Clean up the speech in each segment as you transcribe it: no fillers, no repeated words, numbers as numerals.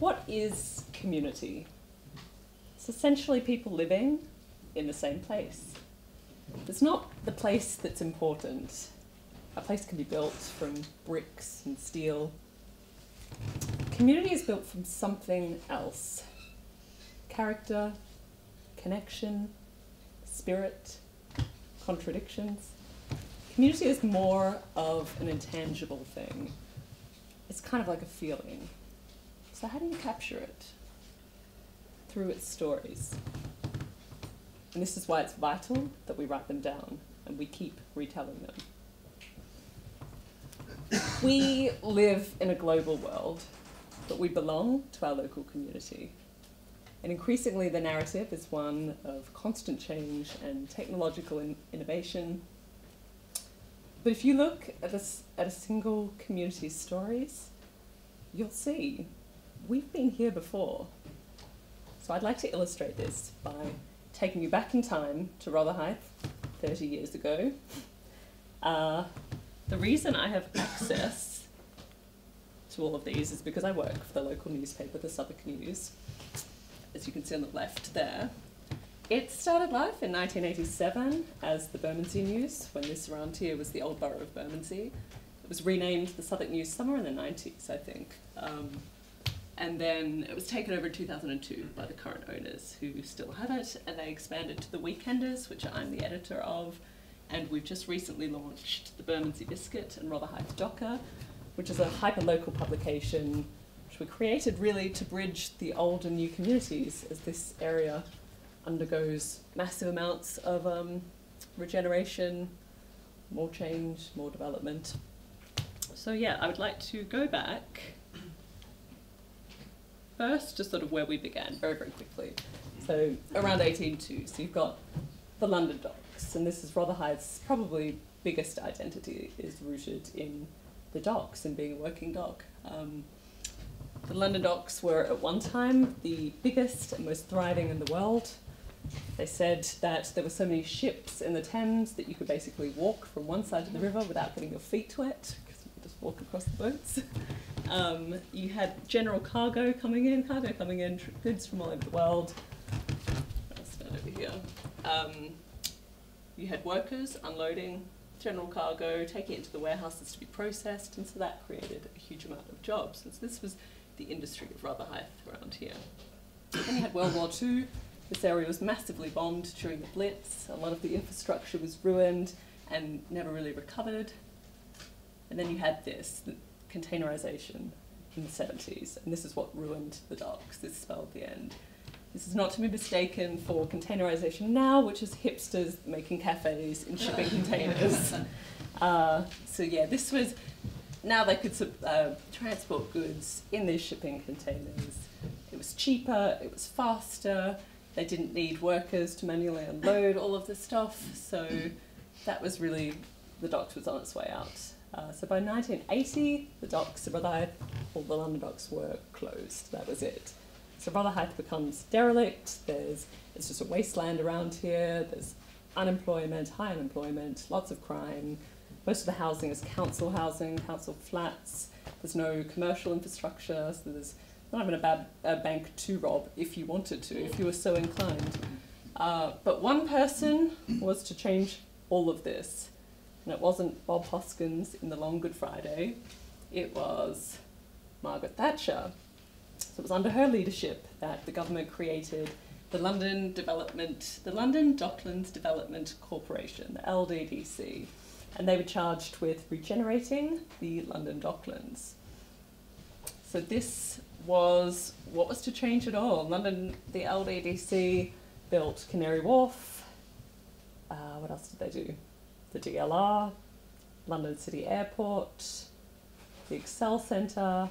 What is community? It's essentially people living in the same place. It's not the place that's important. A place can be built from bricks and steel. Community is built from something else. Character, connection, spirit, contradictions. Community is more of an intangible thing. It's kind of like a feeling. So how do you capture it? Through its stories. And this is why it's vital that we write them down and we keep retelling them. We live in a global world, but we belong to our local community. And increasingly the narrative is one of constant change and technological innovation. But if you look at a single community's stories, you'll see we've been here before. So I'd like to illustrate this by taking you back in time to Rotherhithe 30 years ago. The reason I have access to all of these is because I work for the local newspaper, the Southwark News, as you can see on the left there. It started life in 1987 as the Bermondsey News, when this around here was the old borough of Bermondsey. It was renamed the Southwark News somewhere in the 90s, I think. And then it was taken over in 2002 by the current owners, who still have it, and they expanded to the Weekenders, which I'm the editor of, and we've just recently launched the Bermondsey Biscuit and Rotherhithe Docker, which is a hyper-local publication which we created really to bridge the old and new communities as this area undergoes massive amounts of regeneration, more change, more development. So yeah, I would like to go back first to sort of where we began, very, very quickly. So around 1802, so you've got the London docks, and this is Rotherhithe's probably biggest identity is rooted in the docks and being a working dock. The London docks were at one time the biggest and most thriving in the world. They said that there were so many ships in the Thames that you could basically walk from one side of the river without getting your feet wet, because you could just walk across the boats. You had general cargo coming in, goods from all over the world. I'll stand over here. You had workers unloading general cargo, taking it to the warehouses to be processed, and so that created a huge amount of jobs. And so this was the industry of Rotherhithe around here. Then you had World War II. This area was massively bombed during the Blitz. A lot of the infrastructure was ruined and never really recovered. And then you had this, the containerization in the 70s, and this is what ruined the docks. This spelled the end. This is not to be mistaken for containerization now, which is hipsters making cafes in shipping containers. So yeah, this was, now they could transport goods in these shipping containers. It was cheaper, it was faster, they didn't need workers to manually unload all of this stuff, so that was really, the docks was on its way out. So by 1980, the docks of Rotherhithe, all the London docks were closed, that was it. So Rotherhithe becomes derelict, it's just a wasteland around here, there's unemployment, high unemployment, lots of crime. Most of the housing is council housing, council flats, there's no commercial infrastructure, so there's not even a bank to rob if you wanted to, if you were so inclined. But one person was to change all of this. And it wasn't Bob Hoskins in the Long Good Friday, it was Margaret Thatcher. So it was under her leadership that the government created the London Docklands Development Corporation, the LDDC. And they were charged with regenerating the London Docklands. So this was what was to change it all. The LDDC built Canary Wharf. What else did they do? The DLR, London City Airport, the Excel Centre,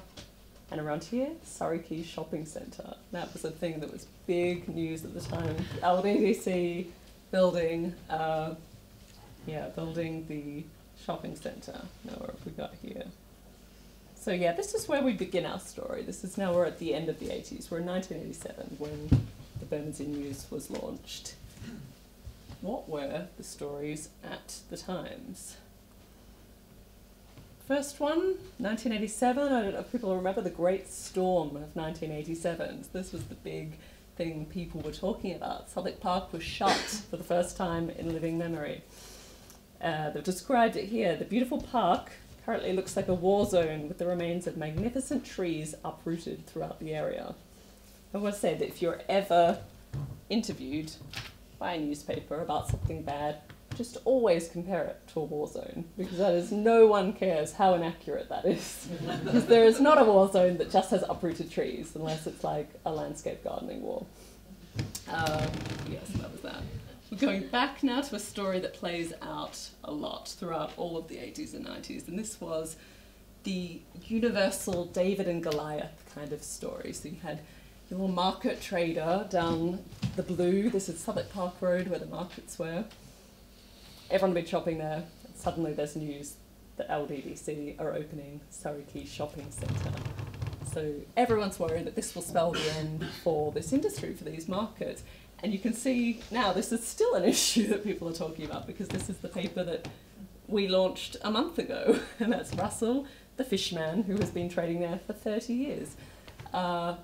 and around here, Surrey Quay Shopping Centre. That was a thing that was big news at the time. LDDC building, building the shopping centre. Now what have we got here? So yeah, this is where we begin our story. This is now, we're at the end of the 80s. We're in 1987 when the Bermondsey News was launched. What were the stories at the Times? First one, 1987. I don't know if people remember the Great Storm of 1987. This was the big thing people were talking about. Southwark Park was shut for the first time in living memory. They've described it here. The beautiful park currently looks like a war zone with the remains of magnificent trees uprooted throughout the area. I want to say that if you're ever interviewed by a newspaper about something bad, just always compare it to a war zone, because that is, no one cares how inaccurate that is. Because there is not a war zone that just has uprooted trees, unless it's like a landscape gardening wall. Yes, that was that. We're going back now to a story that plays out a lot throughout all of the 80s and 90s, and this was the universal David and Goliath kind of story. So you had your little market trader down the Blue. This is Southwark Park Road, where the markets were. Everyone had been shopping there. And suddenly there's news that LDDC are opening Surrey Quay Shopping Centre. So everyone's worried that this will spell the end for this industry, for these markets. And you can see now this is still an issue that people are talking about, because this is the paper that we launched a month ago. And that's Russell, the fishman, who has been trading there for 30 years. So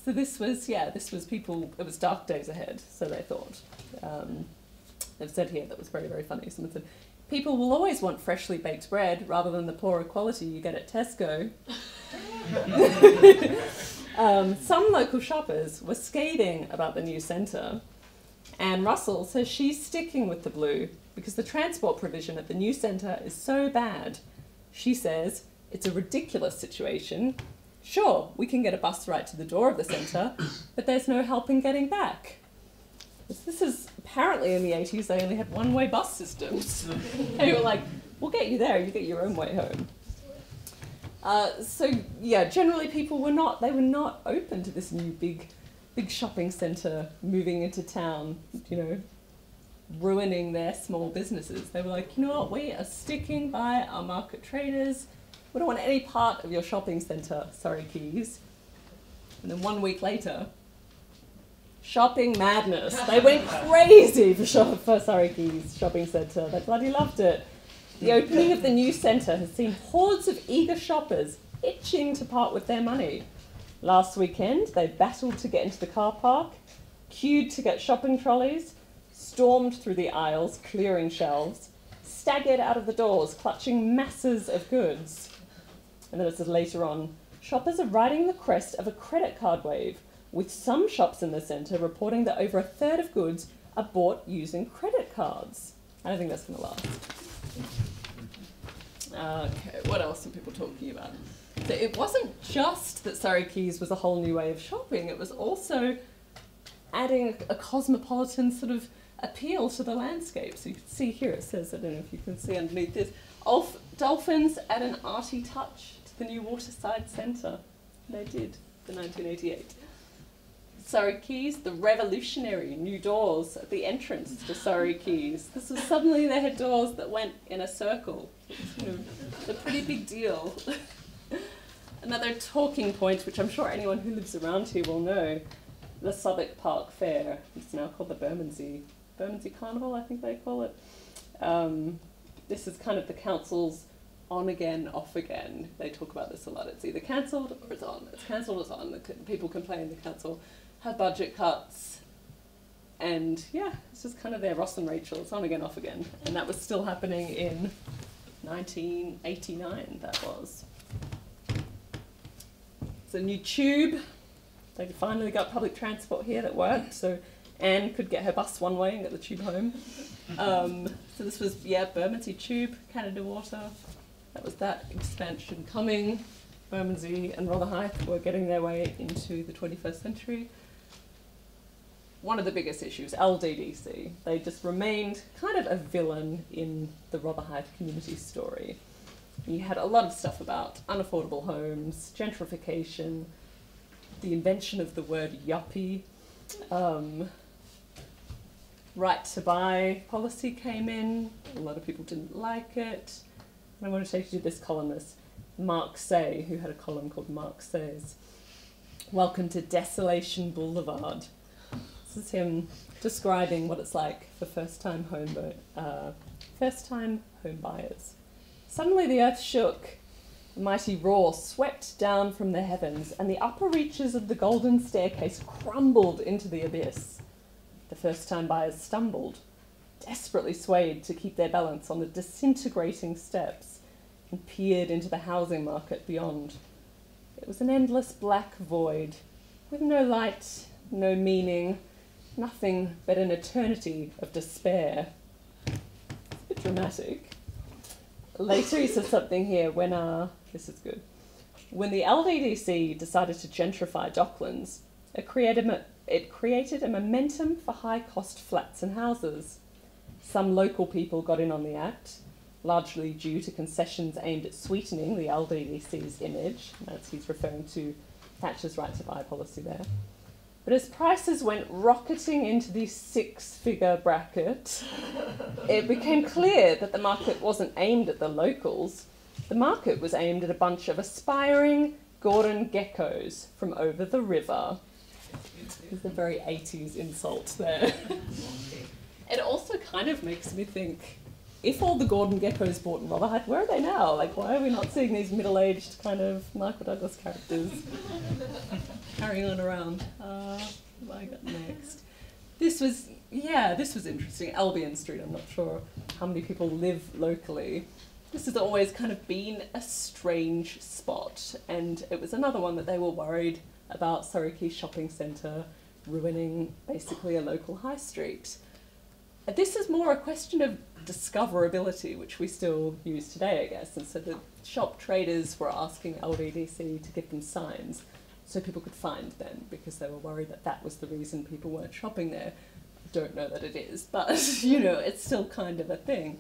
this was people, it was dark days ahead, so they thought. They've said here, that was very, very funny. Someone said, people will always want freshly baked bread rather than the poorer quality you get at Tesco. Some local shoppers were scathing about the new centre, and Russell says she's sticking with the Blue because the transport provision at the new centre is so bad. She says, it's a ridiculous situation. Sure, we can get a bus right to the door of the centre, but there's no help in getting back. This is apparently in the 80s, they only had one-way bus systems. And you were like, we'll get you there, you get your own way home. So yeah, generally people were not open to this new big shopping centre moving into town, you know, ruining their small businesses. They were like, you know what, we are sticking by our market traders. We don't want any part of your shopping centre, Surrey Quays. And then 1 week later, shopping madness. They went crazy for Surrey Quays Shopping Centre. They bloody loved it. The opening of the new centre has seen hordes of eager shoppers itching to part with their money. Last weekend, they battled to get into the car park, queued to get shopping trolleys, stormed through the aisles, clearing shelves, staggered out of the doors, clutching masses of goods. And then it says later on, shoppers are riding the crest of a credit card wave, with some shops in the centre reporting that over a third of goods are bought using credit cards. I don't think that's going to last. Okay, what else are people talking about? So it wasn't just that Surrey Quays was a whole new way of shopping, it was also adding a cosmopolitan sort of appeal to the landscape. So you can see here, it says, I don't know if you can see underneath this, dolphins add an arty touch to the new waterside centre. They did, for 1988. Surrey Quays, the revolutionary new doors at the entrance to Surrey Quays. This was suddenly they had doors that went in a circle. It's a pretty big deal. Another talking point, which I'm sure anyone who lives around here will know, the Southwark Park Fair. It's now called the Bermondsey Carnival, I think they call it. This is kind of the council's on again, off again. They talk about this a lot. It's either cancelled or it's on. It's cancelled or it's on. People complain the council have budget cuts, and yeah, it's just kind of their Ross and Rachel, it's on again, off again. And that was still happening in 1989, that was. It's a new tube. They finally got public transport here that worked, so Anne could get her bus one way and get the tube home. So this was, yeah, Bermondsey Tube, Canada Water. That was that expansion coming. Bermondsey and Rotherhithe were getting their way into the 21st century. One of the biggest issues, LDDC. They just remained kind of a villain in the Rotherhithe community story. You had a lot of stuff about unaffordable homes, gentrification, the invention of the word yuppie, right to buy policy came in. A lot of people didn't like it. And I want to take you to this columnist, Mark Say, who had a column called Mark Says, Welcome to Desolation Boulevard. This is him describing what it's like for first-time home buyers. Suddenly the earth shook, A mighty roar swept down from the heavens, and the upper reaches of the golden staircase crumbled into the abyss. The first-time buyers stumbled, desperately swayed to keep their balance on the disintegrating steps, and peered into the housing market beyond. It was an endless black void, with no light, no meaning, nothing but an eternity of despair. It's a bit dramatic. Later he says something here when, this is good. When the LDDC decided to gentrify Docklands, it created a momentum for high-cost flats and houses. Some local people got in on the act, largely due to concessions aimed at sweetening the LDDC's image. That's, he's referring to Thatcher's right to buy policy there. But as prices went rocketing into the six-figure bracket, it became clear that the market wasn't aimed at the locals. The market was aimed at a bunch of aspiring Gordon geckos from over the river. There's a very 80s insult there. It also kind of makes me think, if all the Gordon geckos bought in Rotherhithe, where are they now? Like, why are we not seeing these middle-aged kind of Michael Douglas characters carrying on around? What have I got next? This was interesting. Albion Street, I'm not sure how many people live locally. This has always kind of been a strange spot, and it was another one that they were worried about Surrey Quay Shopping Centre ruining basically a local high street. This is more a question of discoverability, which we still use today, I guess. And so the shop traders were asking LDDC to give them signs so people could find them, because they were worried that that was the reason people weren't shopping there. I don't know that it is, but, you know, it's still kind of a thing.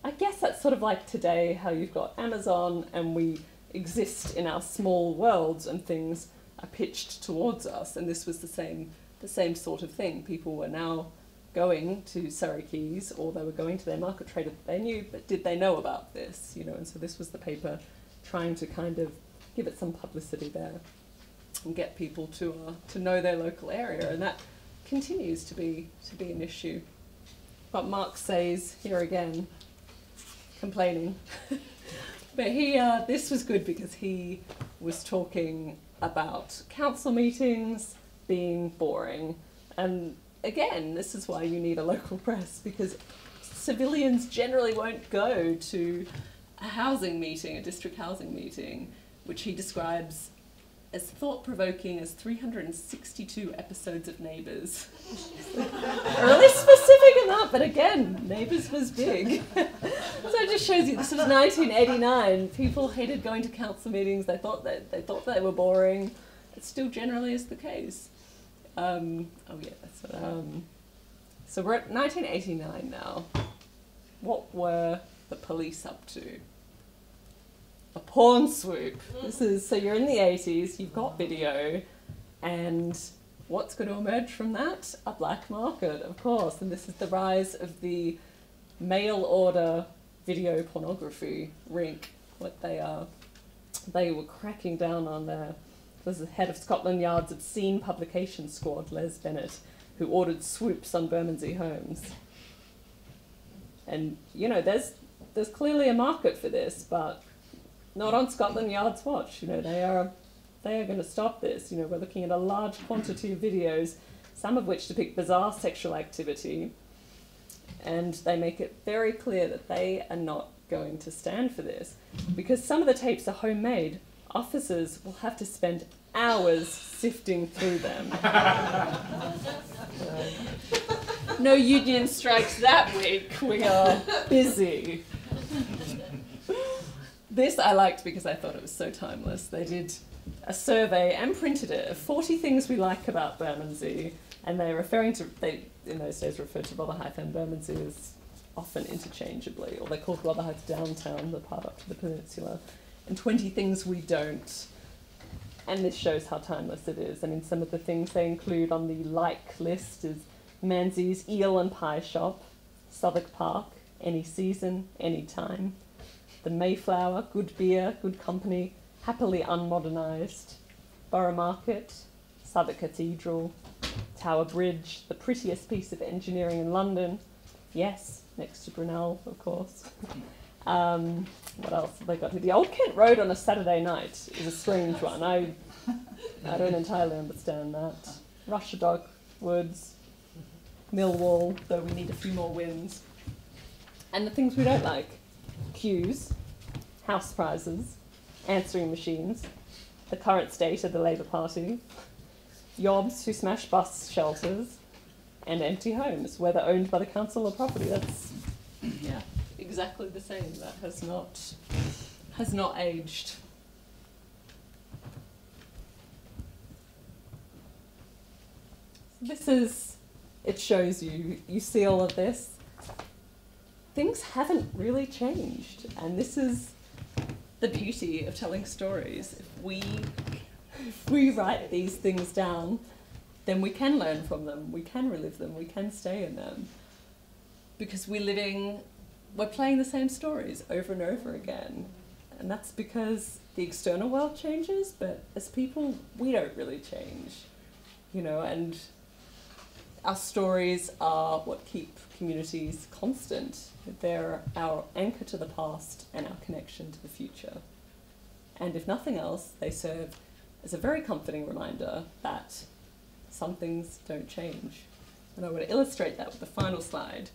I guess that's sort of like today, how you've got Amazon and we exist in our small worlds and things are pitched towards us, and this was the same sort of thing. People were now going to Surrey Quays, or they were going to their market trader that they knew, but did they know about this? You know, and so this was the paper trying to kind of give it some publicity there and get people to know their local area, and that continues to be an issue. But Mark says here again, complaining, but this was good because he was talking about council meetings being boring, and again, this is why you need a local press, because civilians generally won't go to a housing meeting, a district housing meeting, which he describes as thought-provoking as 362 episodes of Neighbours. Really specific in that, but again, Neighbours was big. So it just shows you, this was 1989. People hated going to council meetings. They thought they were boring. It still generally is the case. So we're at 1989 now. What were the police up to? A porn swoop. So you're in the 80s, you've got video, and what's going to emerge from that? A black market, of course. And this is the rise of the mail order video pornography rink. What they were cracking down on there. There's the head of Scotland Yard's obscene publication squad, Les Bennett, who ordered swoops on Bermondsey homes. And, you know, there's clearly a market for this, but not on Scotland Yard's watch. You know, they are going to stop this. You know, we're looking at a large quantity of videos, some of which depict bizarre sexual activity, and they make it very clear that they are not going to stand for this. Because some of the tapes are homemade, officers will have to spend hours sifting through them. No union strikes that week. We are busy. This I liked because I thought it was so timeless. They did a survey and printed it of 40 things we like about Bermondsey, and they're referring to, they in those days referred to Rotherhithe and Bermondsey as often interchangeably, or they called Rotherhithe downtown, the part up to the peninsula, and 20 things we don't. And this shows how timeless it is. I mean, some of the things they include on the like list is Manze's Eel and Pie Shop, Southwark Park, Any Season, Any Time, the Mayflower, Good Beer, Good Company, Happily Unmodernised, Borough Market, Southwark Cathedral, Tower Bridge, the prettiest piece of engineering in London, yes, next to Brunel, of course, What else have they got here? The Old Kent Road on a Saturday night is a strange one. I don't entirely understand that. Russia Dock, Woods, Millwall, though we need a few more wins. And the things we don't like. Queues, house prizes, answering machines, the current state of the Labour Party, yobs who smash bus shelters, and empty homes, whether owned by the council or property. That's exactly the same. That has not aged. It shows you see all of this. Things haven't really changed, and this is the beauty of telling stories. If we write these things down, then we can learn from them, we can relive them, we can stay in them. Because we're playing the same stories over and over again. And that's because the external world changes, but as people, we don't really change, and our stories are what keep communities constant. They're our anchor to the past and our connection to the future. And if nothing else, they serve as a very comforting reminder that some things don't change. And I want to illustrate that with the final slide,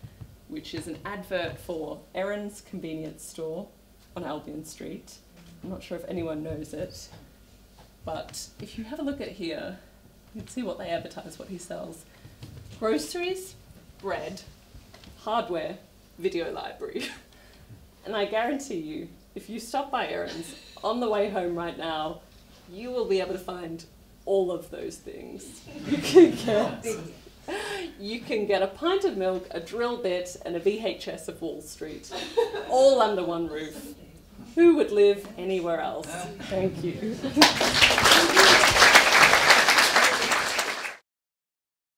which is an advert for Erin's convenience store on Albion Street. I'm not sure if anyone knows it, but if you have a look at here, you can see what they advertise, what he sells. Groceries, bread, hardware, video library. And I guarantee you, if you stop by Erin's on the way home right now, you will be able to find all of those things. You can get a pint of milk, a drill bit, and a VHS of Wall Street, all under one roof. Who would live anywhere else? Thank you.